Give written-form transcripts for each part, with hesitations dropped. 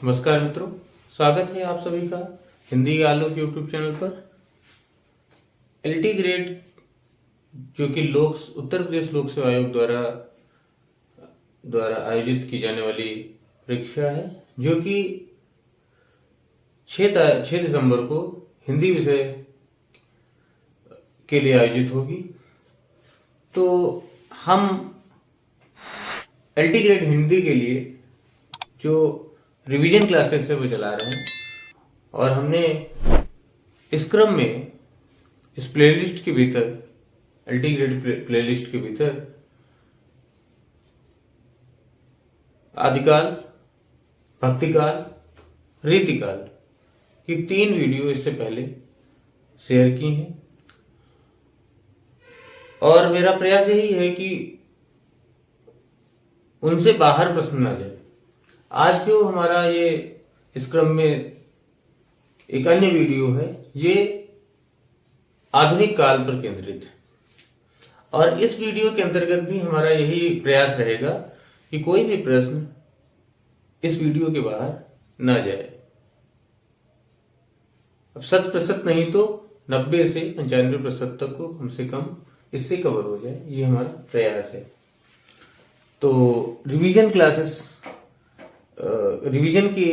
नमस्कार मित्रों, स्वागत है आप सभी का हिंदी आलोक यूट्यूब चैनल पर। एलटी ग्रेड जो कि उत्तर प्रदेश लोक सेवा आयोग द्वारा आयोजित की जाने वाली परीक्षा है, जो कि 6 दिसंबर को हिंदी विषय के लिए आयोजित होगी। तो हम एलटी ग्रेड हिंदी के लिए जो रिवीजन क्लासेस है वो चला रहे हैं, और हमने इस क्रम में इस प्लेलिस्ट के भीतर, एलटी ग्रेड प्लेलिस्ट के भीतर आदिकाल, भक्तिकाल, रीतिकाल की 3 वीडियो इससे पहले शेयर की हैं, और मेरा प्रयास यही है कि उनसे बाहर प्रश्न ना जाए। आज जो हमारा ये इस क्रम में एक अन्य वीडियो है, ये आधुनिक काल पर केंद्रित है, और इस वीडियो के अंतर्गत भी हमारा यही प्रयास रहेगा कि कोई भी प्रश्न इस वीडियो के बाहर ना जाए। अब 100% नहीं तो 90 से 95% तक को कम से कम इससे कवर हो जाए, ये हमारा प्रयास है। तो रिवीजन क्लासेस, रिवीजन के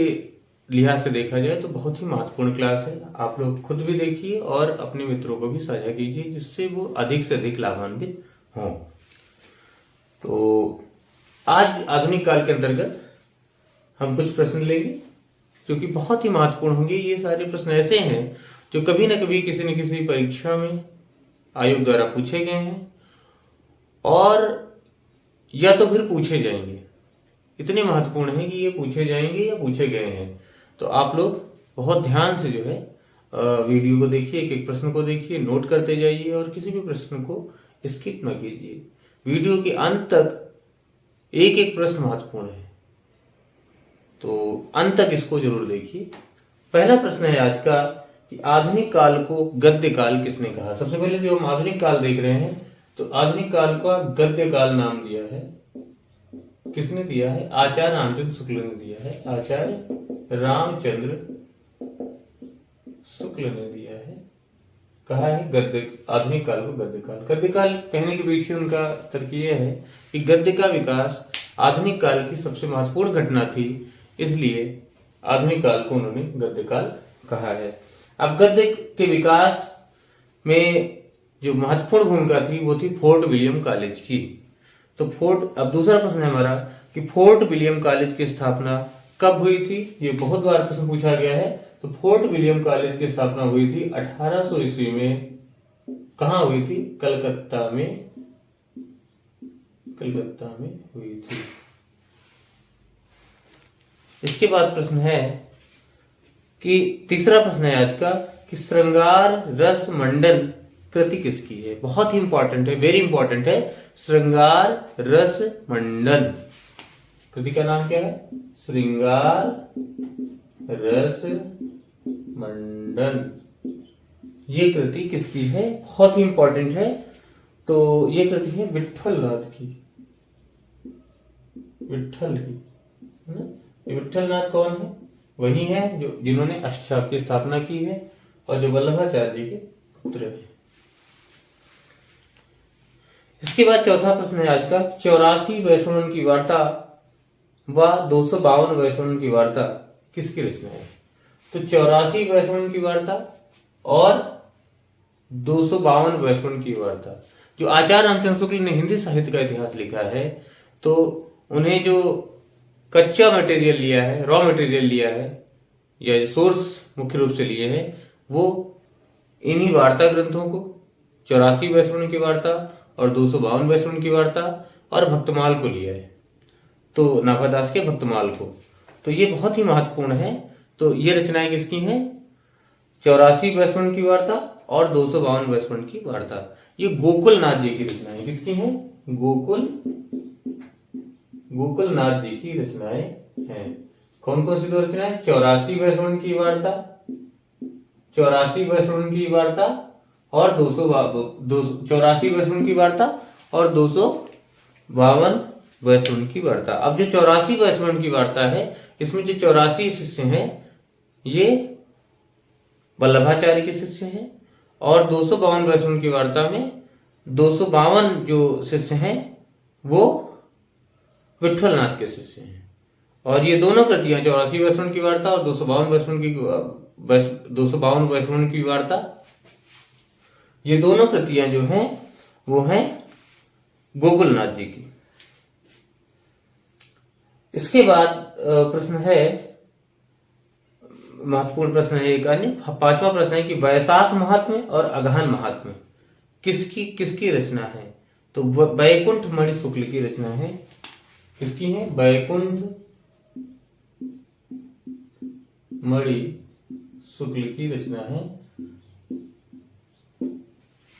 लिहाज से देखा जाए तो बहुत ही महत्वपूर्ण क्लास है। आप लोग खुद भी देखिए और अपने मित्रों को भी साझा कीजिए, जिससे वो अधिक से अधिक लाभान्वित हों। तो आज आधुनिक काल के अंतर्गत हम कुछ प्रश्न लेंगे जो कि बहुत ही महत्वपूर्ण होंगे। ये सारे प्रश्न ऐसे हैं जो कभी न कभी किसी न किसी परीक्षा में आयोग द्वारा पूछे गए हैं, और या तो फिर पूछे जाएंगे। इतने महत्वपूर्ण है कि ये पूछे जाएंगे या पूछे गए हैं। तो आप लोग बहुत ध्यान से जो है वीडियो को देखिए, एक एक प्रश्न को देखिए, नोट करते जाइए, और किसी भी प्रश्न को स्किप न कीजिए। वीडियो के अंत तक एक एक प्रश्न महत्वपूर्ण है, तो अंत तक इसको जरूर देखिए। पहला प्रश्न है आज का कि आधुनिक काल को गद्य काल किसने कहा। सबसे पहले जो हम आधुनिक काल देख रहे हैं, तो आधुनिक काल का गद्य काल नाम दिया है, किसने दिया है? आचार्य रामचंद्र शुक्ल ने दिया है। आचार्य रामचंद्र शुक्ल ने दिया है। कहा है गद्य, आधुनिक काल को गद्य काल। गद्य काल कहने के पीछे उनका तर्क यह है कि गद्य का विकास आधुनिक काल की सबसे महत्वपूर्ण घटना थी, इसलिए आधुनिक काल को उन्होंने गद्य काल कहा है। अब गद्य के विकास में जो महत्वपूर्ण भूमिका थी वो थी फोर्ट विलियम कॉलेज की। तो अब दूसरा प्रश्न है हमारा कि फोर्ट विलियम कॉलेज की स्थापना कब हुई थी। ये बहुत बार प्रश्न पूछा गया है। तो फोर्ट विलियम कॉलेज की स्थापना हुई थी 1800 ईस्वी में। कहाँ हुई थी? कलकत्ता में हुई थी। इसके बाद प्रश्न है कि तीसरा प्रश्न है आज का कि श्रृंगार रस मंडन कृति किसकी है। बहुत ही इंपॉर्टेंट है, वेरी इंपॉर्टेंट है। श्रृंगार रस मंडन कृति का नाम क्या है? श्रृंगार रस मंडन। ये कृति किसकी है? बहुत ही इंपॉर्टेंट है। तो ये कृति है विट्ठलनाथ की। विट्ठल की, है ना? ये विट्ठलनाथ कौन है? वही है जिन्होंने अष्टछाप की स्थापना की है, और जो वल्लभाचार्य जी के पुत्र है। इसके बाद चौथा प्रश्न है आज का 84 वैष्णवन की वार्ता व 252 वैष्णवन की वार्ता किसकी रचना है। तो 84 वैष्णवन की वार्ता और 252 वैष्णवन की वार्ता, जो आचार्य रामचंद्र शुक्ल ने हिंदी साहित्य का इतिहास लिखा है, तो उन्हें जो कच्चा मटेरियल लिया है, रॉ मटेरियल लिया है, या सोर्स मुख्य रूप से लिए हैं, वो इन्हीं वार्ता ग्रंथों को, 84 वैष्णवन की वार्ता और 252 वैष्णवन की वार्ता और भक्तमाल को लिया है। तो नाभादास के भक्तमाल को। तो ये बहुत ही महत्वपूर्ण है। तो ये रचनाएं किसकी हैं? 84 वैष्णवन की वार्ता और 252 वैष्णवन की वार्ता। ये गोकुलनाथ जी की रचनाएं किसकी हैं? गोकुलनाथ जी की रचनाएं हैं। कौन कौन सी दो रचनाएं? 84 वैष्णवन की वार्ता, 84 वैष्णवन की वार्ता और 84 वैष्णवन की वार्ता और 252 वैश्वर्ण की वार्ता। अब जो 84 वैश्वर्ण की वार्ता है, इसमें जो 84 शिष्य हैं ये वल्लभाचार्य के शिष्य हैं, और 252 वैश्वर्ण की वार्ता में 252 जो शिष्य हैं वो विठलनाथ के शिष्य हैं। और ये दोनों कृतियां 84 वैश्वर्ण की वार्ता और 252 वैश्वर्ण की वार्ता, ये दोनों कृतियां जो हैं वो हैं गोकुलनाथ जी की। इसके बाद प्रश्न है, महत्वपूर्ण प्रश्न है एक अन्य, 5वां प्रश्न है कि वैशाख महात्म्य और अगहन महात्म्य किसकी रचना है? तो वैकुंठ मणि शुक्ल की रचना है। किसकी है? वैकुंठ मणि शुक्ल की रचना है।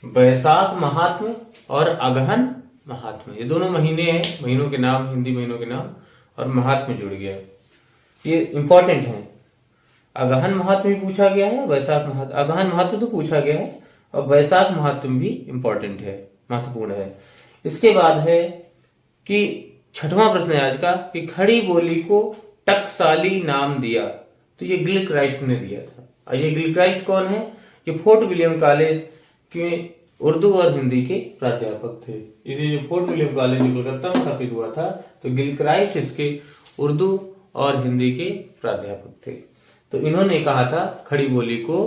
वैशाख महात्म्य और अगहन महात्म्य, ये दोनों महीने हैं, महीनों के नाम, हिंदी महीनों के नाम, और महात्म्य जुड़ गया, ये इंपॉर्टेंट है। अगहन महात्म्य भी पूछा गया है, वैशाख महात्म्य, अगहन महात्म्य तो पूछा गया है, और वैशाख महात्म्य भी इंपॉर्टेंट है, महत्वपूर्ण है। इसके बाद है कि 6वां प्रश्न है आज का कि खड़ी बोली को टकसाली नाम दिया, तो ये गिलक्राइस्ट ने दिया था। और ये गिलक्राइस्ट कौन है? ये फोर्ट विलियम कॉलेज के उर्दू और हिंदी के प्राध्यापक थे। ये जो फोर्ट विलियम कॉलेज जो कलकत्ता में स्थापित हुआ था, तो गिलक्राइस्ट इसके उर्दू और हिंदी के प्राध्यापक थे। तो इन्होंने कहा था खड़ी बोली को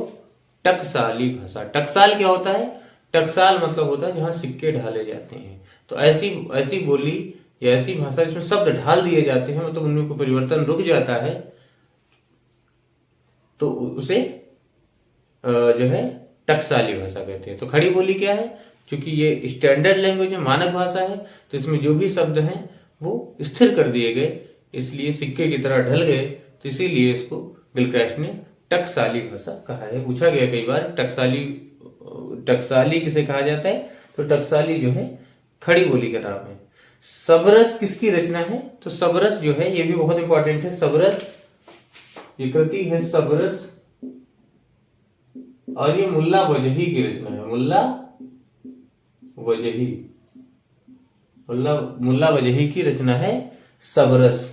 टकसाली भाषा। टकसाल क्या होता है? टकसाल मतलब होता है जहां सिक्के ढाले जाते हैं। तो ऐसी बोली या ऐसी भाषा जिसमें शब्द ढाल दिए जाते हैं, मतलब उनमें कोई परिवर्तन रुक जाता है, तो उसे जो है टकसाली भाषा कहते हैं। तो खड़ी बोली क्या है? क्योंकि ये स्टैंडर्ड लैंग्वेज है, मानक भाषा है, तो इसमें जो भी शब्द हैं वो स्थिर कर दिए गए, इसलिए सिक्के की तरह ढल गए, तो इसीलिए इसको गिलक्राइस्ट ने टकसाली भाषा कहा है। पूछा गया कई बार टकसाली किसे कहा जाता है? तो टकसाली जो है खड़ी बोली का नाम है। सबरस किसकी रचना है? तो सबरस जो है ये भी बहुत इंपॉर्टेंट है। सबरस ये कृति है सबरस, और ये मुल्ला वजही की रचना है। मुल्ला वजही की रचना है सबरस।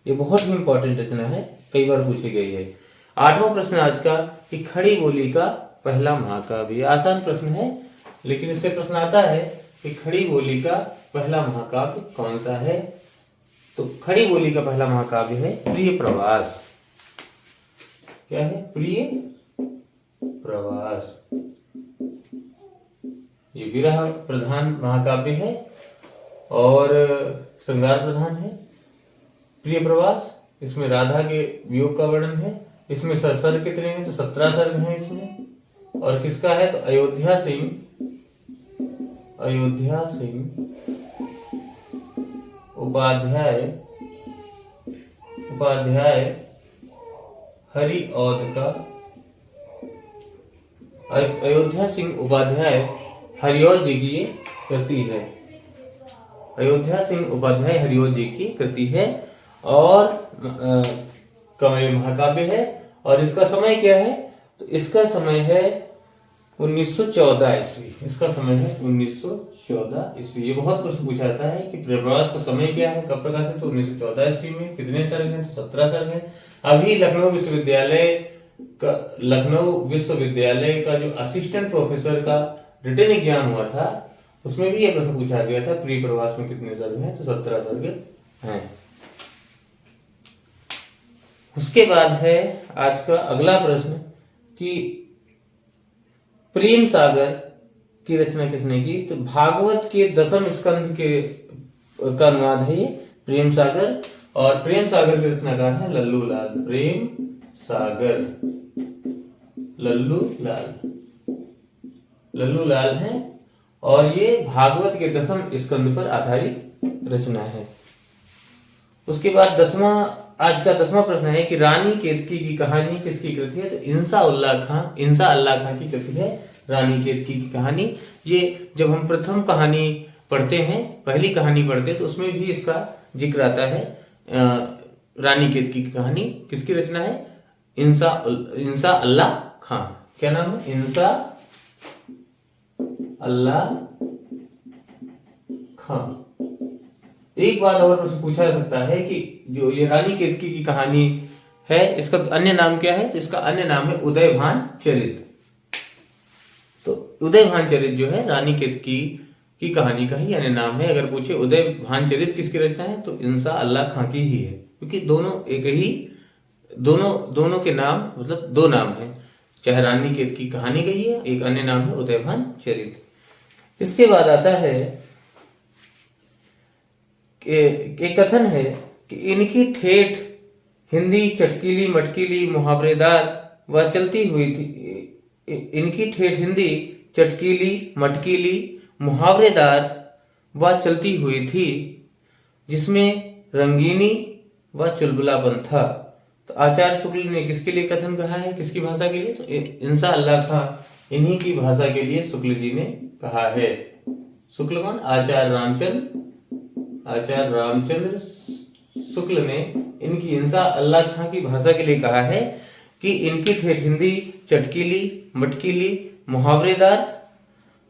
ये बहुत ही इंपॉर्टेंट रचना है, कई बार पूछी गई है। 8वां प्रश्न आज का कि खड़ी बोली का पहला महाकाव्य। आसान प्रश्न है, लेकिन इससे प्रश्न आता है कि खड़ी बोली का पहला महाकाव्य कौन सा है? तो खड़ी बोली का पहला महाकाव्य है प्रिय प्रवास। क्या है? प्रिय प्रवास। ये विरह प्रधान महाकाव्य है और श्रृंगार प्रधान है। प्रिय प्रवास, इसमें राधा के वियोग का वर्णन है। इसमें सर्ग कितने हैं? तो 17 सर्ग हैं इसमें। और किसका है? तो अयोध्या सिंह उपाध्याय हरिऔध का। अयोध्या सिंह उपाध्याय हरिऔध जी की ये कृति है। अयोध्या सिंह उपाध्याय हरिऔध जी की कृति है और महाकाव्य है। और इसका समय क्या है? तो इसका समय है 1914 ईस्वी। इसका समय है 1914 ईस्वी। ये बहुत प्रश्न पूछा जाता है कि प्रवास का समय क्या है, कब प्रकाशित? तो 1914 ईस्वी में। कितने सर्ग हैं? तो 17 सर्ग हैं। अभी लखनऊ विश्वविद्यालय का जो असिस्टेंट प्रोफेसर का रिटन एग्जाम हुआ था, उसमें भी यह प्रश्न पूछा गया था प्रिय प्रवास में कितने सर्ग हैं? तो 17 सर्ग हैं। उसके बाद है आज का अगला प्रश्न कि प्रेम सागर की रचना किसने की? तो भागवत के 10वें स्कंध का अनुवाद है ये प्रेम सागर। और प्रेम सागर की रचनाकार है लल्लू लाल। प्रेम सागर लल्लू लाल है, और ये भागवत के 10वें स्कंद पर आधारित रचना है। उसके बाद आज का 10वां प्रश्न है कि रानी केतकी की कहानी किसकी कृति है? तो इंसा अल्लाह खां की कृति है रानी केतकी की कहानी। ये जब हम प्रथम कहानी पढ़ते हैं, पहली कहानी पढ़ते हैं, तो उसमें भी इसका जिक्र आता है। रानी केतकी की कहानी किसकी रचना है? इंसा अल्लाह खां। क्या नाम है? इंसा अल्लाह खां। एक बात और प्रश्न पूछा जा सकता है कि जो ये रानी केतकी की कहानी है, इसका अन्य नाम क्या है? तो इसका अन्य नाम है उदयभान चरित। तो उदयभान चरित जो है रानी केतकी की कहानी का ही अन्य नाम है। अगर पूछे उदयभान चरित किसकी रचना है, तो इंसा अल्लाह खां की ही है, क्योंकि दोनों एक ही, दोनों के नाम मतलब दो नाम है, चाहे रानी केतकी की कहानी गई है, एक अन्य नाम है उदयभान चरित। इसके बाद आता है एक कथन है कि इनकी ठेठ हिंदी चटकीली मटकीली मुहावरेदार व चलती हुई थी। इनकी ठेठ हिंदी चटकीली मटकीली मुहावरेदार व चलती हुई थी, जिसमें रंगीनी व चुलबुलापन था। तो आचार्य शुक्ल ने किसके लिए कथन कहा है, किसकी भाषा के लिए? तो इंसा अल्लाह खां इन्हीं की भाषा के लिए शुक्ल जी ने कहा है। शुक्ल कौन? आचार्य रामचंद्र शुक्ल ने इनकी इंसा अल्लाह खां की भाषा के लिए कहा है कि इनकी ठेठ हिंदी चटकीली मटकीली मुहावरेदार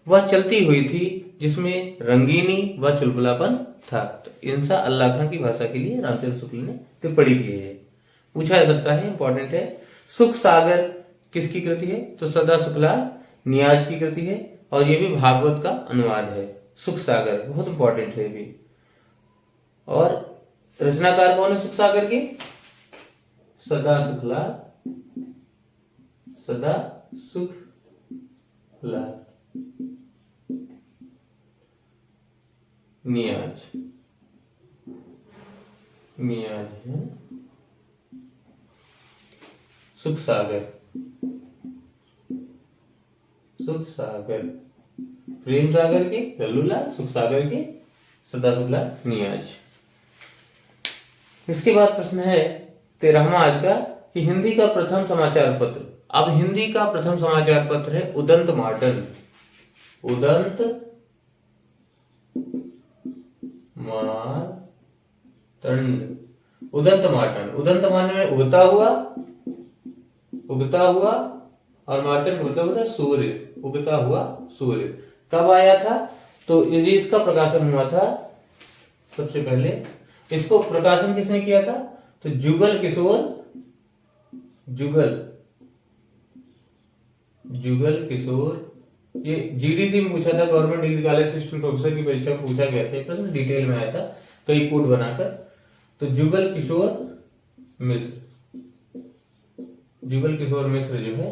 व चलती हुई थी, जिसमें रंगीनी व चुलबुलापन था। तो इंसा अल्लाह खां की भाषा के लिए रामचंद्र शुक्ल ने टिप्पणी की है। पूछा जा सकता है, इंपॉर्टेंट है। सुख सागर किसकी कृति है? तो सदा शुक्ला नियाज की कृति है, और ये भी भागवत का अनुवाद है। सुख सागर बहुत इंपॉर्टेंट है भी। और रचनाकार कौन है सुख सागर के? सदा शुक्ला नियाज है। सुख सागर प्रेम सागर के लल्लूलाल, सुख सागर के सदा शुक्ला नियाज। इसके बाद प्रश्न है 13वां आज का कि हिंदी का प्रथम समाचार पत्र। अब हिंदी का प्रथम समाचार पत्र है उदंत मार्टन। उदंत मार्टन माने उगता हुआ और मार्टन का मतलब होता है सूर्य, उगता हुआ सूर्य। कब आया था? तो इसका प्रकाशन हुआ था सबसे पहले। इसको प्रकाशन किसने किया था? तो जुगल किशोर। ये जीडीसी में पूछा था, government degree college assistant professor की परीक्षा में पूछा गया था, ये प्रश्न डिटेल में आया था कई कोड बनाकर। तो जुगल किशोर मिश्र जो है,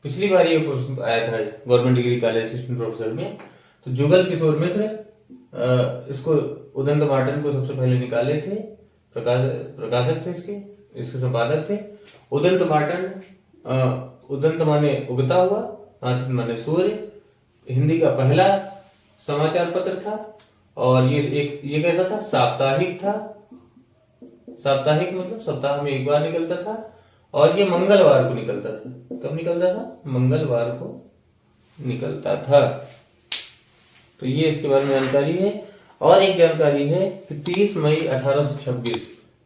पिछली बार ये प्रश्न आया था government degree college assistant professor में। तो जुगल किशोर मिश्र इसको उदंत मार्टन को सबसे पहले निकाले थे, प्रकाशक थे इसके संपादक थे। उदंत मार्टन, उदंत माने उगता हुआ, मार्टन माने सूर्य, हिंदी का पहला समाचार पत्र था। और ये कैसा था? साप्ताहिक था। साप्ताहिक मतलब सप्ताह में एक बार निकलता था, और ये मंगलवार को निकलता था। कब निकलता था? मंगलवार को निकलता था। तो ये इसके बारे में जानकारी है। और एक जानकारी है कि 30 मई 1826,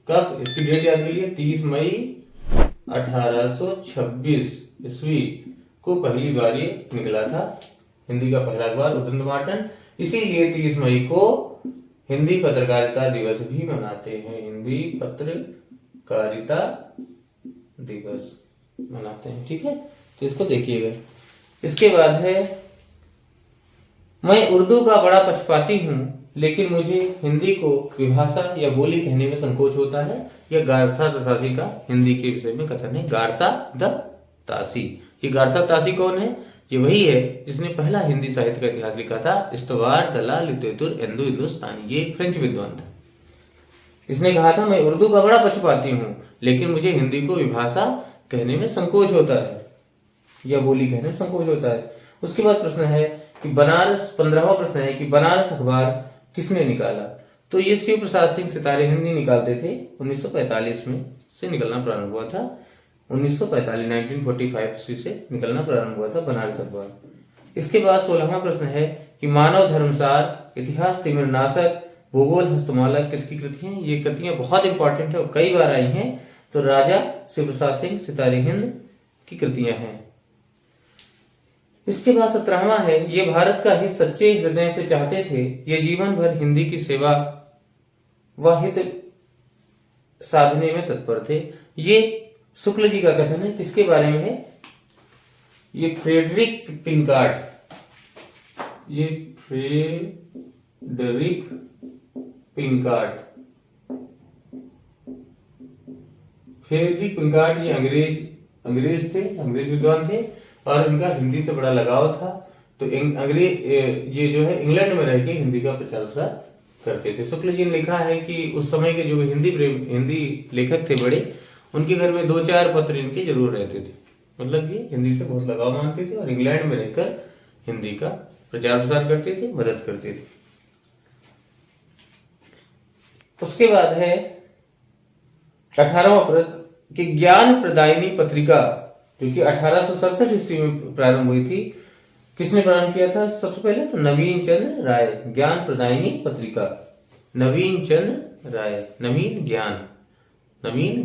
कब? इसकी डेट याद करिए, 30 मई 1826 ईस्वी को पहली बार ये निकला था, हिंदी का पहला अखबार उदंत मार्टन। इसीलिए 30 मई को हिंदी पत्रकारिता दिवस भी मनाते हैं। हिंदी पत्रकारिता दिवस मनाते हैं, ठीक है। तो इसको देखिएगा। इसके बाद है, मैं उर्दू का बड़ा पक्षपाती हूँ, लेकिन मुझे हिंदी को विभाषा या बोली कहने में संकोच होता है। यह गारसा द तासी का हिंदी के विषय में कथन है। गारसा द तासी, ये गारसा तासी कौन है? ये वही है जिसने पहला हिंदी साहित्य का इतिहास लिखा था। इस्तवार दला लिटरेचर इंदो हिंदुस्तानी, ये फ्रेंच विद्वान था। इसने कहा था, मैं उर्दू का बड़ा पक्षपाती हूँ, लेकिन मुझे हिंदी को विभाषा कहने में संकोच होता है या बोली कहने में संकोच होता है। उसके बाद प्रश्न है कि बनारस, 15वां प्रश्न है कि बनारस अखबार किसने निकाला? तो ये शिव प्रसाद सिंह सितारे हिंदी निकालते थे। 1945 में से निकलना प्रारंभ हुआ था। 1945 से निकलना प्रारंभ हुआ था बनारस अखबार। इसके बाद 16वां प्रश्न है कि मानव धर्मसार, इतिहास तिमिरनाशक, भूगोल हस्तमाला किसकी कृति हैं? ये कृतियां बहुत इंपॉर्टेंट है और कई बार आई हैं। तो राजा शिव प्रसाद सिंह सितारे हिंद की कृतियां हैं। इसके बाद 17वां है, ये भारत का हित सच्चे हृदय से चाहते थे, ये जीवन भर हिंदी की सेवा व हित साधने में तत्पर थे। ये शुक्ल जी का कथन है, किसके बारे में है? ये फ्रेडरिक पिंकार्ड, ये फ्रेडरिक पिंकार्ड, फ्रेडरिक पिंकार्ड ये अंग्रेज थे, अंग्रेज विद्वान थे और इनका हिंदी से बड़ा लगाव था। तो अंग्रेज ये जो है इंग्लैंड में रह के हिंदी का प्रचार प्रसार करते थे। शुक्ल जी ने लिखा है कि उस समय के जो हिंदी लेखक थे बड़े, उनके घर में 2-4 पत्र इनके जरूर रहते थे। मतलब ये हिंदी से बहुत लगाव मानते थे और इंग्लैंड में रहकर हिंदी का प्रचार प्रसार करते थे, मदद करते थे। उसके बाद है 18वां प्रश्न कि ज्ञान प्रदायिनी पत्रिका जो कि 1867 ईस्वी में प्रारंभ हुई थी, किसने प्रारंभ किया था? सबसे पहले तो नवीन चंद्र राय। ज्ञान प्रदायिनी पत्रिका, नवीन चंद्र राय, नवीन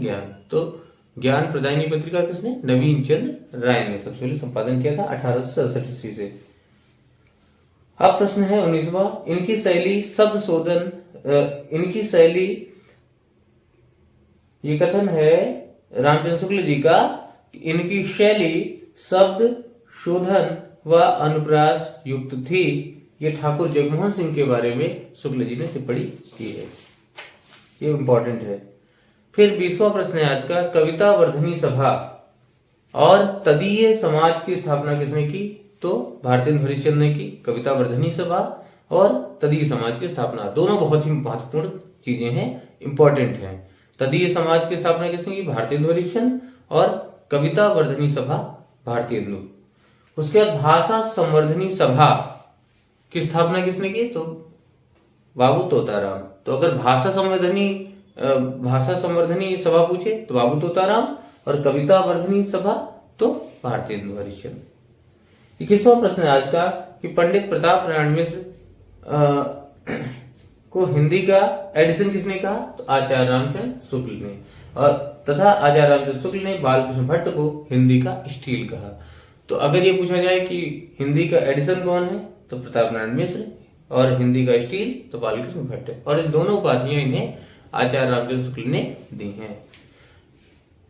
ज्ञान। तो ज्ञान प्रदायिनी पत्रिका किसने? नवीन चंद्र राय ने सबसे पहले संपादन किया था 1867 ईस्वी से। अब प्रश्न है 19वां, इनकी शैली शब्द शोधन, इनकी शैली, ये कथन है रामचंद्र शुक्ल जी का, इनकी शैली शब्द शोधन व अनुप्रास युक्त थी। ये ठाकुर जगमोहन सिंह के बारे में शुक्ल जी ने टिप्पणी की है, ये इंपॉर्टेंट है। फिर 20वां प्रश्न है आज का, कविता वर्धनी सभा और तदीय समाज की स्थापना किसने की? तो भारतेंदु हरिश्चंद्र ने की। कविता वर्धनी सभा और तदीय समाज की स्थापना, दोनों बहुत ही महत्वपूर्ण चीजें हैं, इंपॉर्टेंट हैं। तदीय समाज की स्थापना किसने की? भारतेंदु हरिश्चंद्र। और कविता वर्धनी सभा भारतेंदु। उसके बाद भाषा संवर्धनी सभा की स्थापना किसने की? तो बाबू तोताराम। तो अगर भाषा संवर्धनी सभा पूछे तो बाबू तोताराम, और कविता वर्धनी सभा तो भारतेंदु हरिश्चंद्र। 21वां प्रश्न है आज का कि पंडित प्रताप नारायण मिश्र को हिंदी का एडिशन किसने कहा? तो आचार्य रामचंद्र शुक्ल ने। और तथा आचार्य रामचंद्र शुक्ल ने बालकृष्ण भट्ट को हिंदी का स्टील कहा। तो अगर ये पूछा जाए कि हिंदी का एडिशन कौन है, तो प्रताप नारायण मिश्र, और हिंदी का स्टील तो बालकृष्ण भट्ट, और इन दोनों उपाधियां इन्हें आचार्य रामचंद्र शुक्ल ने दी हैं।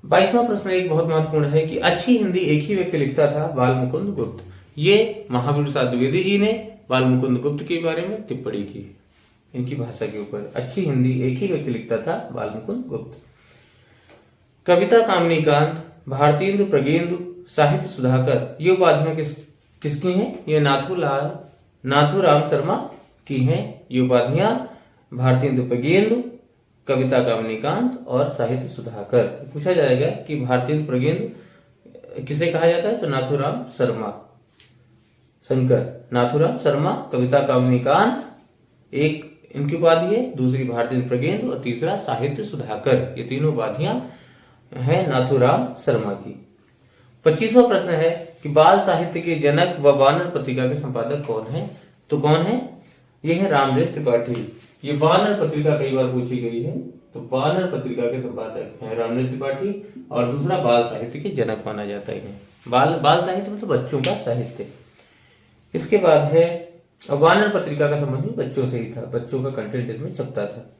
22वां प्रश्न एक बहुत महत्वपूर्ण है कि अच्छी हिंदी एक ही व्यक्ति लिखता था, बाल मुकुंद गुप्त। ये महावीर प्रसाद द्विवेदी जी ने बाल मुकुंद गुप्त के बारे में टिप्पणी की है, इनकी भाषा के ऊपर। अच्छी हिंदी एक ही व्यक्ति लिखता था, बाल मुकुंद गुप्त। कविता कामिनी कांत, भारतेंदु प्रगेंदु, साहित्य सुधाकर, ये उपाधियां किसकी हैं? ये नाथूराम शर्मा की हैं। ये उपाधियां भारतेंदु प्रगेंदु, कविता कामिनी कांत और साहित्य सुधाकर। पूछा जाएगा कि भारतेंदु प्रगेंदु किसे कहा जाता है? तो नाथूराम शर्मा, कविता कामिनी कांत एक इनकी उपाधि है, दूसरी भारतेंदु प्रगेंदु और तीसरा साहित्य सुधाकर। ये तीनों उपाधियां हैं नाथूराम शर्मा की। 25वां प्रश्न है कि बाल साहित्य के जनक व वानर पत्रिका के संपादक कौन है? तो कौन है? ये है रामनरेश त्रिपाठी। ये वानर पत्रिका कई बार पूछी गई है, तो वानर पत्रिका के संपादक हैं रामनरेश त्रिपाठी, और दूसरा बाल साहित्य के जनक माना जाता है इन्हें। बाल साहित्य मतलब बच्चों का साहित्य। इसके बाद है वानर पत्रिका का संबंध भी बच्चों से ही था, बच्चों का कंटेंट इसमें छपता था।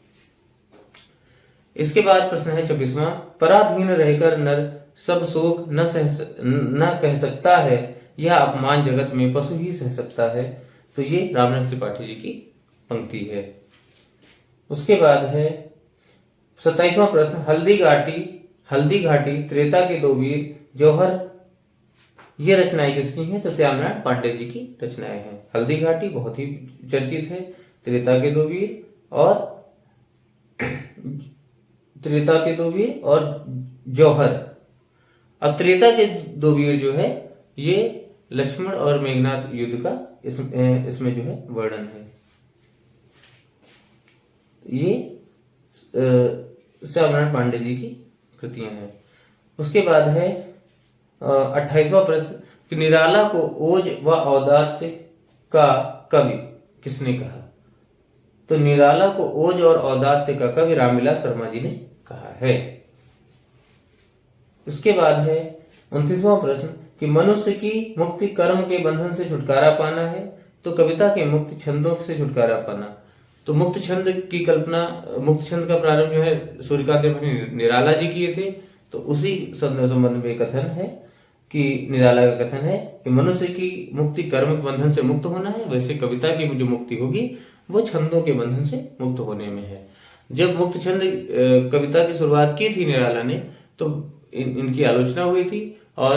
इसके बाद प्रश्न है 26वां, पराधीन रहकर नर सब शोक न कह सकता है, यह अपमान जगत में पशु ही सह सकता है। तो ये रामनरेश त्रिपाठी जी की पंक्ति है। उसके बाद है 27वां प्रश्न, हल्दी घाटी, त्रेता के दो वीर, जौहर, ये रचनाएं किसकी हैं? तो श्याम नारायण पांडे जी की रचनाएं हैं। हल्दी घाटी बहुत ही चर्चित है, त्रेता के दो वीर और जौहर। अब त्रेता के दो वीर जो है ये लक्ष्मण और मेघनाद युद्ध का इसमें जो है वर्णन है। ये श्याम नारायण पांडे जी की कृतियां हैं। उसके बाद है 28वां प्रश्न कि निराला को ओज व औदात्य का कवि किसने कहा? तो निराला को ओज और औदात्य का कवि रामविलास शर्मा जी ने कहा है। उसके बाद है 29वां प्रश्न कि मनुष्य की मुक्ति कर्म के बंधन से छुटकारा पाना है, तो कविता के मुक्त छंदों से छुटकारा पाना। तो मुक्त छंद की कल्पना, मुक्त छंद का प्रारंभ जो है सूर्यकांत निराला जी किए थे। तो उसी संबंध में कथन है कि निराला का कथन है कि मनुष्य की मुक्ति कर्म के बंधन से मुक्त होना है, वैसे कविता की जो मुक्ति होगी वो छंदों के बंधन से मुक्त होने में है। जब मुक्त छंद कविता की शुरुआत की थी निराला ने, तो इनकी आलोचना हुई थी और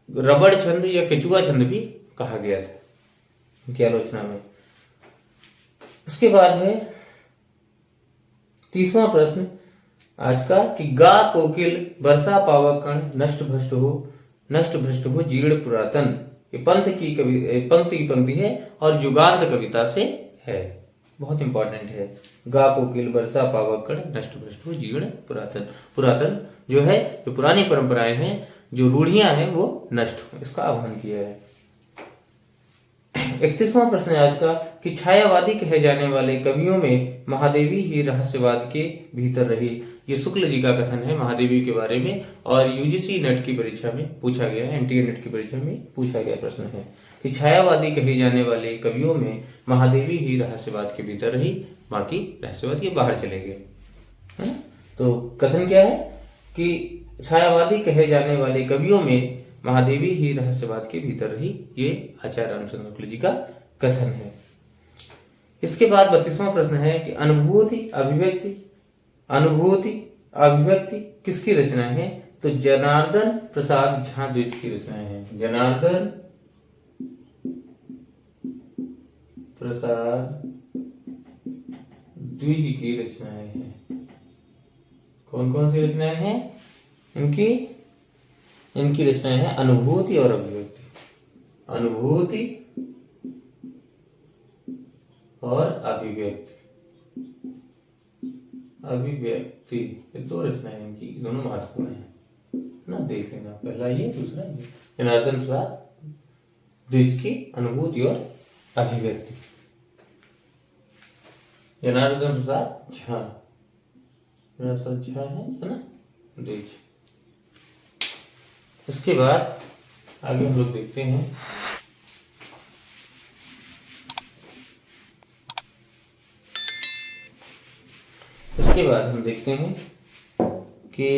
रबड़ छंद या केचुआ छंद भी कहा गया था इनकी आलोचना में। उसके बाद है 30वां प्रश्न आज का कि गा कोकिल बरसा पावक कण नष्ट भ्रष्ट हो जीर्ण पुरातन। ये पंक्ति की पंक्ति है और युगांत कविता से है, बहुत इंपॉर्टेंट है। गा कोकिल बरसा पावक कण नष्ट भ्रष्ट हो जीर्ण पुरातन। पुरातन जो है, जो पुरानी परंपराएं हैं, जो रूढ़ियां हैं, वो नष्ट हो, इसका आह्वान किया है। 31वां प्रश्न है आज का कि छायावादी कहे जाने वाले कवियों में महादेवी ही रहस्यवाद के भीतर रही। ये शुक्ल जी का कथन है महादेवी के बारे में और यूजीसी नेट की परीक्षा में पूछा गया है, एनटीए नेट की परीक्षा में पूछा गया प्रश्न है कि छायावादी कहे जाने वाले कवियों में महादेवी ही रहस्यवाद के भीतर रही, बाकी रहस्यवाद के बाहर चले गए, है ना। तो कथन क्या है कि छायावादी कहे जाने वाले कवियों में महादेवी ही रहस्यवाद के भीतर रही, ये आचार्य रामचंद्र शुक्ल जी का कथन है। इसके बाद 32वां प्रश्न है कि अनुभूति अभिव्यक्ति किसकी रचना है? तो जनार्दन प्रसाद झा द्विज की रचना है। जनार्दन प्रसाद द्विज की रचनाएं हैं। कौन कौन सी रचनाएं हैं इनकी रचनाएं हैं अनुभूति और अभिव्यक्ति। अनुभूति और अभिव्यक्ति ये दो रचनाएं इनकी, दोनों महत्वपूर्ण है ना, देख लेना। पहला ये, दूसरा ये। जनार्दन प्रसाद द्विज की अनुभूति और अभिव्यक्ति। जनार्दन प्रसाद झा है ना, द्विज। इसके बाद आगे हम लोग देखते हैं कि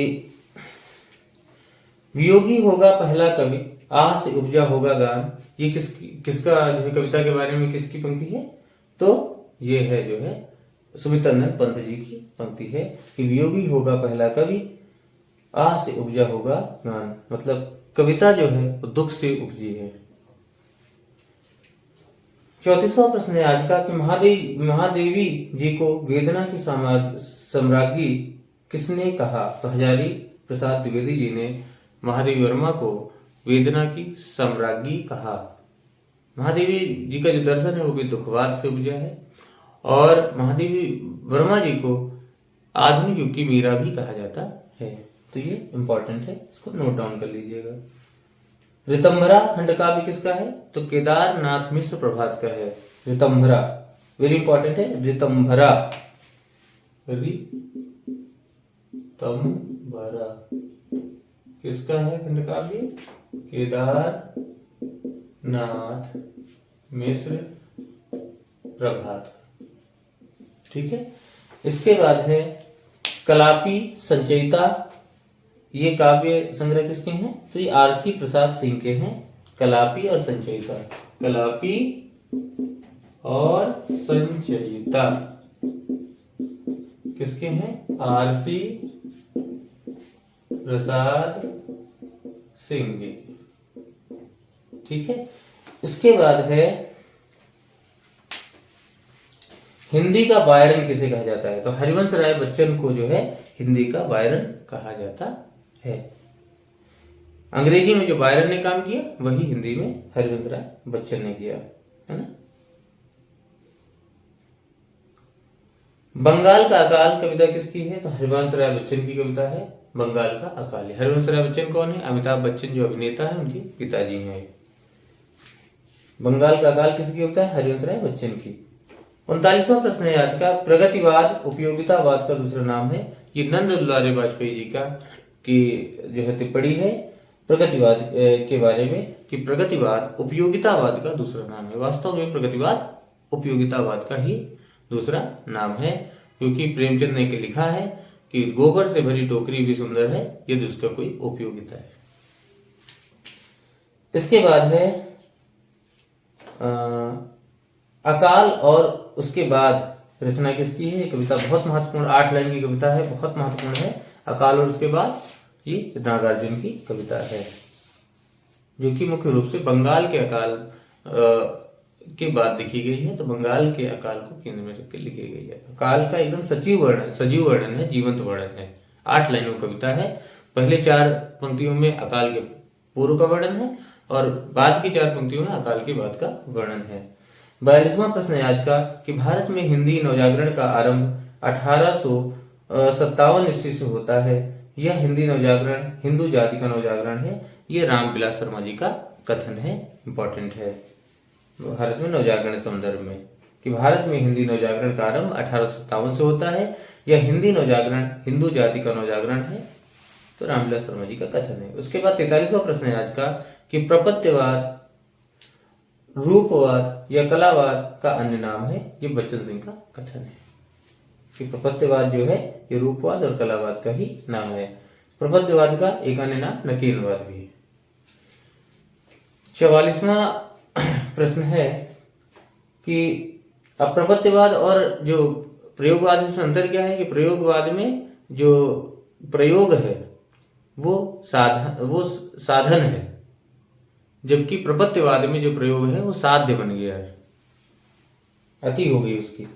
वियोगी होगा पहला कवि, आह से उपजा होगा गान। ये किसका जो है कविता के बारे में किसकी पंक्ति है? तो ये है जो है सुमितंदन पंत जी की पंक्ति है कि वियोगी होगा पहला कवि, आह से उपजा होगा गान। मतलब कविता जो है वो दुख से उपजी है। 34वां प्रश्न है आज का कि महादेवी जी को वेदना की सम्राज्ञी किसने कहा? तो हजारी प्रसाद द्विवेदी जी ने महादेवी वर्मा को वेदना की सम्राज्ञी कहा। महादेवी जी का जो दर्शन है वो भी दुखवाद से उपजा है और महादेवी वर्मा जी को आधुनिक युग की मीरा भी कहा जाता है। तो ये इंपॉर्टेंट है, इसको नोट डाउन कर लीजिएगा। ऋतंभरा खंड काव्य किसका है? तो केदारनाथ मिश्र प्रभात का है। ऋतंभरा वेरी इंपॉर्टेंट है। ऋतंभरा किसका है खंड काव्य? केदारनाथ मिश्र प्रभात। ठीक है। इसके बाद है कलापी संचयिता। ये काव्य संग्रह किसके हैं? तो ये आरसी प्रसाद सिंह के हैं। कलापी और संचयिता, कलापी और संचयिता किसके हैं? आरसी प्रसाद सिंह जी। ठीक है। इसके बाद है हिंदी का बायरन किसे कहा जाता है? तो हरिवंश राय बच्चन को जो है हिंदी का बायरन कहा जाता है। अंग्रेजी में जो बायरन ने काम किया वही हिंदी में हरिवंश राय बच्चन ने किया, है ना। बंगाल का अकाल कविता किसकी है? तो हरिवंश राय बच्चन की कविता है बंगाल का अकाल। हरिवंश राय बच्चन कौन है? अमिताभ बच्चन जो अभिनेता है उनके पिताजी हैं। बंगाल का अकाल किसकी कविता है? हरिवंश राय बच्चन की। 39वां प्रश्न है आज का प्रगतिवाद उपयोगितावाद का दूसरा नाम है। ये नंद दुलारे वाजपेयी जी का की जो है टिप्पणी है प्रगतिवाद के बारे में कि प्रगतिवाद उपयोगितावाद का दूसरा नाम है। वास्तव में प्रगतिवाद उपयोगितावाद का ही दूसरा नाम है, क्योंकि प्रेमचंद ने लिखा है कि गोबर से भरी टोकरी भी सुंदर है यदि उसका कोई उपयोगिता है। इसके बाद है अकाल और उसके बाद रचना किसकी है। कविता बहुत महत्वपूर्ण, 8 लाइन की कविता है, बहुत महत्वपूर्ण है। अकाल और उसके बाद ये नागार्जुन की कविता है, जो कि मुख्य रूप से बंगाल के अकाल के बाद लिखी गई है। तो बंगाल के अकाल को केंद्र में रख के लिखी गई है। अकाल का एकदम सजीव वर्णन है, जीवंत वर्णन है। 8 लाइनों कविता है। पहले 4 पंक्तियों में अकाल के पूर्व का वर्णन है और बाद की 4 पंक्तियों में अकाल के बाद का वर्णन है। 42वां प्रश्न है आज का कि भारत में हिंदी नवजागरण का आरंभ 1857 ईस्वी से होता है। यह हिंदी नवजागरण हिंदू जाति का नवजागरण है। यह रामविलास शर्मा जी का कथन है, इंपॉर्टेंट है। भारत में नवजागरण संदर्भ में कि भारत में हिंदी नवजागरण का आरंभ 1857 से होता है। यह हिंदी नवजागरण हिंदू जाति का नवजागरण है, तो रामविलास शर्मा जी का कथन है। उसके बाद 43वां प्रश्न है आज का कि प्रपत्यवाद, रूपवाद या कलावाद का अन्य नाम है। ये बच्चन सिंह का कथन है कि प्रपत्यवाद जो है ये रूपवाद और कलावाद का ही नाम है। प्रपत्यवाद का एक अन्य नाम नकीनवाद भी है। 44वां प्रश्न है कि अब प्रपत्यवाद और जो प्रयोगवाद है उसमें अंतर क्या है कि प्रयोगवाद में जो प्रयोग है वो साधन है, जबकि प्रपत्यवाद में जो प्रयोग है वो साध्य बन गया है, अति हो गई उसकी।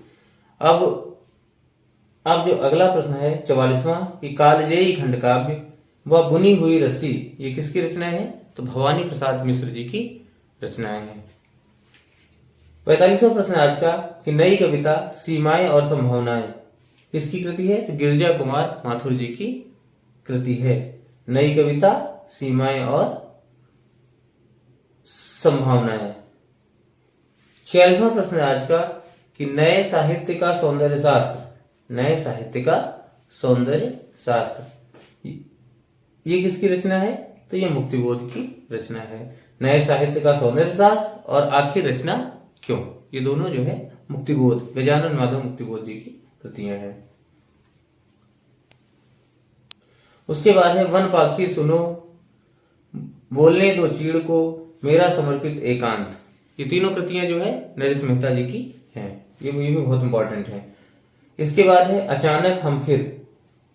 अब जो अगला प्रश्न है 44वां कि कालजयी खंड काव्य व बुनी हुई रस्सी ये किसकी रचनाएं हैं। तो भवानी प्रसाद मिश्र जी की रचनाएं हैं। 45वां प्रश्न आज का कि नई कविता सीमाएं और संभावनाएं किसकी कृति है। तो गिरिजा कुमार माथुर जी की कृति है। नई कविता सीमाएं और संभावनाएं। 46वां प्रश्न आज का कि नए साहित्य का सौंदर्य शास्त्र, नए साहित्य का सौंदर्य शास्त्र ये किसकी रचना है। तो ये मुक्तिबोध की रचना है। नए साहित्य का सौंदर्य शास्त्र और आखिर रचना क्यों, ये दोनों जो है मुक्तिबोध, गजानन माधव मुक्तिबोध जी की कृतियां हैं। उसके बाद है वन पाखी सुनो, बोलने दो चीड़ को, मेरा समर्पित एकांत। ये तीनों कृतियां जो है नरेश मेहता जी की हैं। ये भी बहुत इंपॉर्टेंट है। इसके बाद है अचानक हम फिर,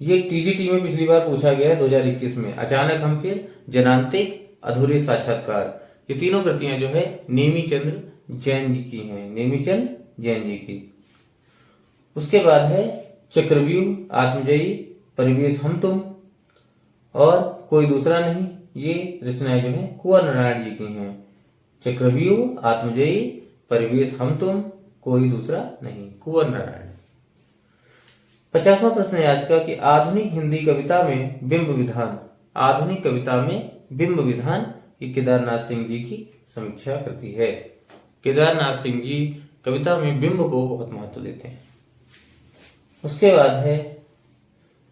ये टीजीटी में पिछली बार पूछा गया है 2021 में। अचानक हम फिर, जनांतिक, अधूरे साक्षात्कार, ये तीनों कृतियां जो है नेमीचंद्र जैन जी की हैं, नेमीचंद जैन जी की। उसके बाद है चक्रव्यूह, आत्मजयी, परिवेश हम तुम और कोई दूसरा नहीं, ये रचनाएं जो है कुंवर नारायण जी की हैं। चक्रव्यूह, आत्मजयी, परिवेश हम तुम, कोई दूसरा नहीं, कुंवर नारायण। 50वां प्रश्न है आज का कि आधुनिक हिंदी कविता में बिंब विधान, आधुनिक कविता में बिंब विधान ये केदारनाथ सिंह जी की समीक्षा करती है। केदारनाथ सिंह जी कविता में बिंब को बहुत महत्व देते हैं। उसके बाद है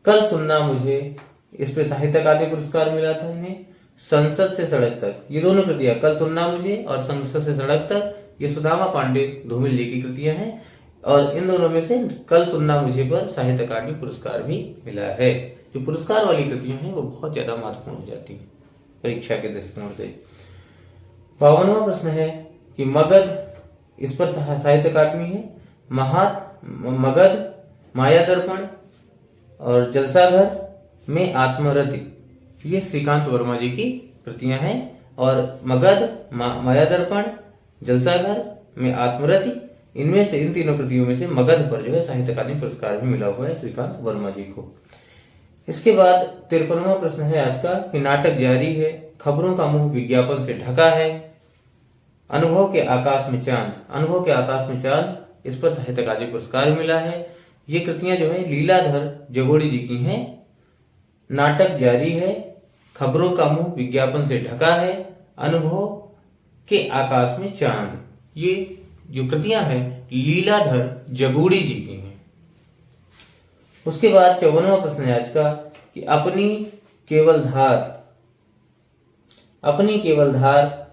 कल सुनना मुझे, इस पे साहित्य अकादमी पुरस्कार मिला था इन्हें। संसद से सड़क तक, ये दोनों कृतियां कल सुनना मुझे और संसद से सड़क तक, ये सुदामा पांडे धूमिल जी की कृतियां हैं। और इन दोनों में से कल सुनना मुझे पर साहित्य अकादमी पुरस्कार भी मिला है। जो पुरस्कार वाली कृतियां हैं वो बहुत ज्यादा महत्वपूर्ण हो जाती हैं परीक्षा के दृष्टिकोण से। 52वां प्रश्न है कि मगध, इस पर साहित्य अकादमी है। मगध, माया दर्पण और जलसाघर में आत्मरति, ये श्रीकांत वर्मा जी की कृतियां हैं। और मगध, माया दर्पण, जलसाघर में आत्मरति, इनमें से इन तीनों कृतियों में से मगध पर जो है साहित्य अकादमी पुरस्कार भी मिला हुआ है श्रीकांत वर्मा जी को। इसके बाद 53वां प्रश्न है आज का कि नाटक जारी है, खबरों का मुंह विज्ञापन से ढका है, अनुभव के आकाश में चांद, अनुभव के आकाश में चांद, इस पर साहित्य अकादमी पुरस्कार मिला है। ये कृतियां जो है लीलाधर जगोड़ी जी की हैं। नाटक जारी है, खबरों का मुंह विज्ञापन से ढका है, अनुभव के आकाश में चांद, ये जो कृतियां हैं लीलाधर जगोड़ी जी की हैं। उसके बाद 54वां प्रश्न है आज का कि अपनी केवल धार, अपनी केवल धार,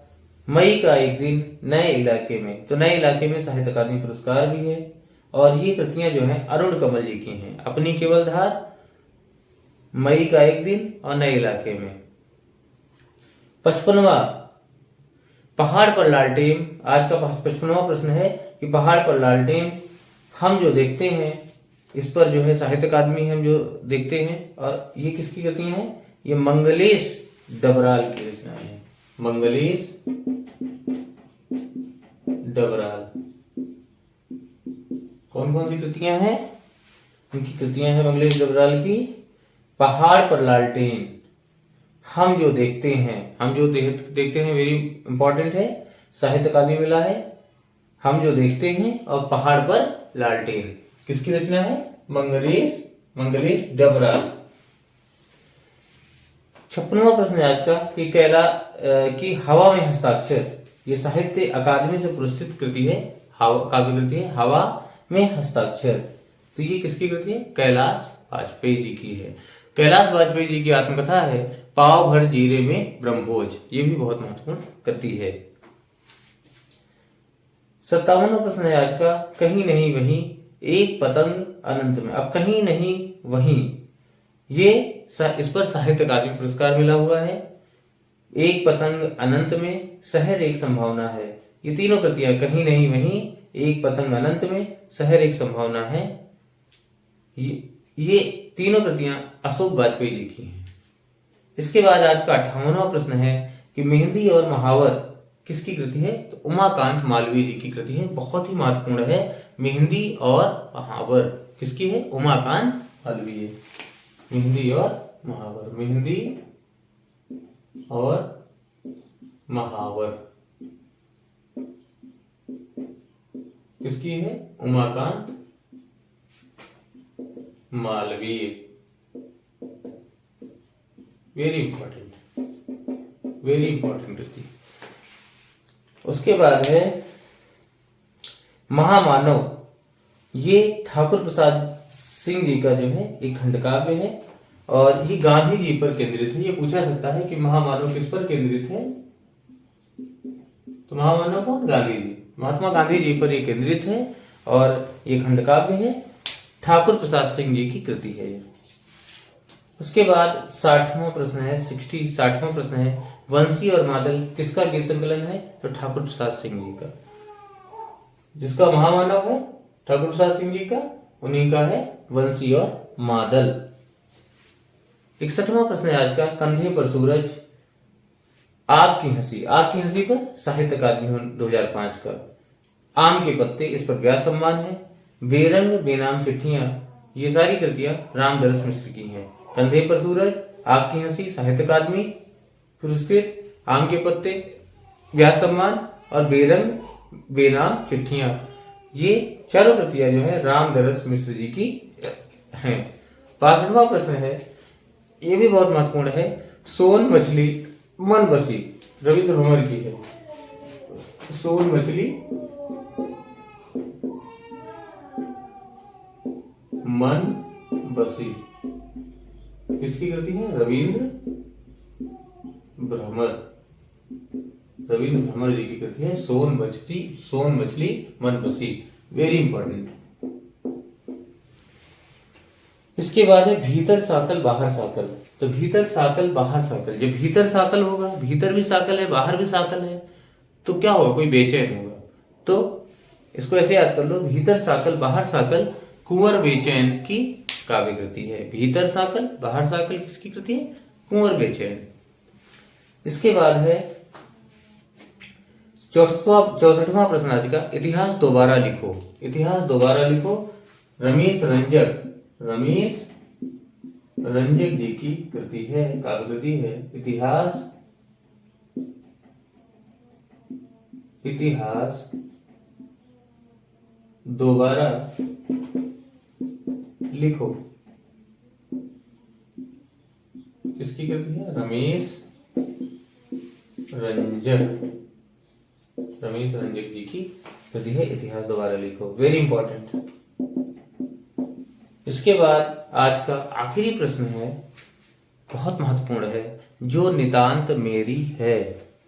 मई का एक दिन, नए इलाके में। तो नए इलाके में साहित्य अकादमी पुरस्कार भी है और ये कृतियां जो हैं अरुण कमल जी की हैं। अपनी केवल धार, मई का एक दिन और नए इलाके में। 55वां पहाड़ पर लालटेन। आज का 55वां प्रश्न है कि पहाड़ पर लालटेन हम जो देखते हैं, इस पर जो है साहित्य अकादमी हम जो देखते हैं, और ये किसकी कृतियां हैं? ये मंगलेश डबराल की रचना है। मंगलेश डबराल। कौन कौन सी कृतियां हैं? उनकी कृतियां हैं मंगलेश डबराल की। पहाड़ पर लालटेन, हम जो देखते हैं, हम जो देखते हैं वेरी इंपॉर्टेंट है, साहित्य अकादमी मिला है। हम जो देखते हैं और पहाड़ पर लालटेन किसकी रचना है? मंगलेश डबराल। 56वां प्रश्न है आज का कि हवा में हस्ताक्षर, ये साहित्य अकादमी से पुरस्कृत कृति है, काव्य कृति है हवा में हस्ताक्षर। तो ये किसकी कृति है? कैलाश वाजपेयी जी की है। कैलाश वाजपेयी जी की आत्मकथा है पाव भर जीरे में ब्रह्मभोज। ये भी बहुत महत्वपूर्ण कृति है। 57वां प्रश्न है आज का, कहीं नहीं वहीं एक पतंग अनंत में। अब कहीं नहीं वहीं, ये इस पर साहित्य अकादमी पुरस्कार मिला हुआ है। एक पतंग अनंत में, शहर एक संभावना है। ये तीनों कृतियां, कहीं नहीं वहीं, एक पतंग अनंत में, शहर एक संभावना है, ये तीनों कृतियां अशोक वाजपेयी जी की हैं। इसके बाद आज का 58वां प्रश्न है कि मेहंदी और महावर किसकी कृति है? तो उमाकांत मालवीय जी की कृति है। बहुत ही महत्वपूर्ण है। मेहंदी और महावर किसकी है? उमाकांत मालवीय। मेहंदी और महावर, मेहंदी और महावर किसकी है? उमाकांत मालवीय। वेरी इंपॉर्टेंट कृति। उसके बाद है महामानव। ये ठाकुर प्रसाद सिंह जी का जो है एक खंडकाव्य है और ये गांधी जी पर केंद्रित है। ये पूछा सकता है कि महामानव किस पर केंद्रित है? तो महामानव कौन? गांधी जी, महात्मा गांधी जी पर ये केंद्रित है और ये खंडकाव्य है, ठाकुर प्रसाद सिंह जी की कृति है ये। उसके बाद 60वां प्रश्न है 60वां प्रश्न है वंशी और मादल किसका गीत संकलन है? तो ठाकुर प्रसाद सिंह जी का। जिसका महामानव है ठाकुर प्रसाद सिंह जी का, उन्हीं का है वंशी और मादल। 61वां प्रश्न है आज का, कंधे पर सूरज, आग की हंसी पर साहित्य अकादमी 2005 का। आम के पत्ते, इस पर व्यास सम्मान है। बेरंग बेनाम चिट्ठियां, ये सारी कृतियां रामदरस मिश्र की हैं। कंधे पर सूरज, आग की हंसी साहित्य अकादमी पुरस्कृत, आम के पत्ते व्यास सम्मान और बेरंग बेनाम चिट्ठियां, ये चारों कृतियां जो है रामदरस मिश्र जी की हैं। 62वां प्रश्न है, ये भी बहुत महत्वपूर्ण है, सोन मछली मन बसी रविंद्र भंवर की है। सोन मछली मन बसी किसकी कृति है? रविंद्र भ्रमर जी की कृति है। सोन मछली मन बसी, वेरी इंपॉर्टेंट। इसके बाद है भीतर साकल बाहर साकल। तो भीतर साकल बाहर साकल, जब भीतर साकल होगा, भीतर भी साकल है बाहर भी साकल है, तो क्या होगा? कोई बेचैन होगा। तो इसको ऐसे याद कर लो, भीतर साकल बाहर साकल कुंवर बेचैन की काव्य कृति है। भीतर साकल बाहर साकल किसकी कृति है? कुंवर बेचैन। इसके बाद है 64वां प्रश्न आज का, इतिहास दोबारा लिखो। रमेश रंजक जी की कृति है, काव्य कृति है। इतिहास दोबारा लिखो किसकी कृति है? रमेश रंजक जी की कृति है, इतिहास दोबारा लिखो, वेरी इंपॉर्टेंट। इसके बाद आज का आखिरी प्रश्न है बहुत महत्वपूर्ण है, जो नितांत मेरी है।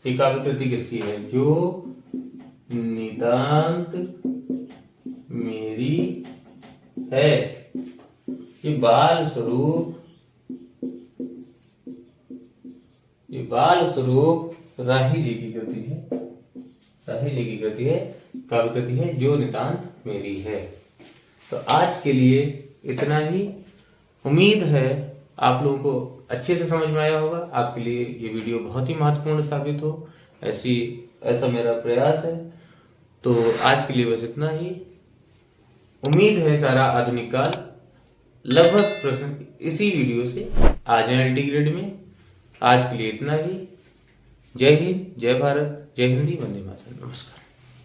ये काव्य कृति किसकी है? जो नितांत मेरी है। ये बाल स्वरूप राही जी की कृति है। राही जी की कृति है, काव्य कृति है जो नितांत मेरी है। तो आज के लिए इतना ही। उम्मीद है आप लोगों को अच्छे से समझ में आया होगा। आपके लिए ये वीडियो बहुत ही महत्वपूर्ण साबित हो, ऐसा मेरा प्रयास है। तो आज के लिए बस इतना ही। उम्मीद है सारा आधुनिक काल लगभग प्रश्न इसी वीडियो से आ जाए एलटी ग्रेड में। आज के लिए इतना ही। जय हिंद, जय भारत, जय हिंदी, वंदे मातरम। नमस्कार।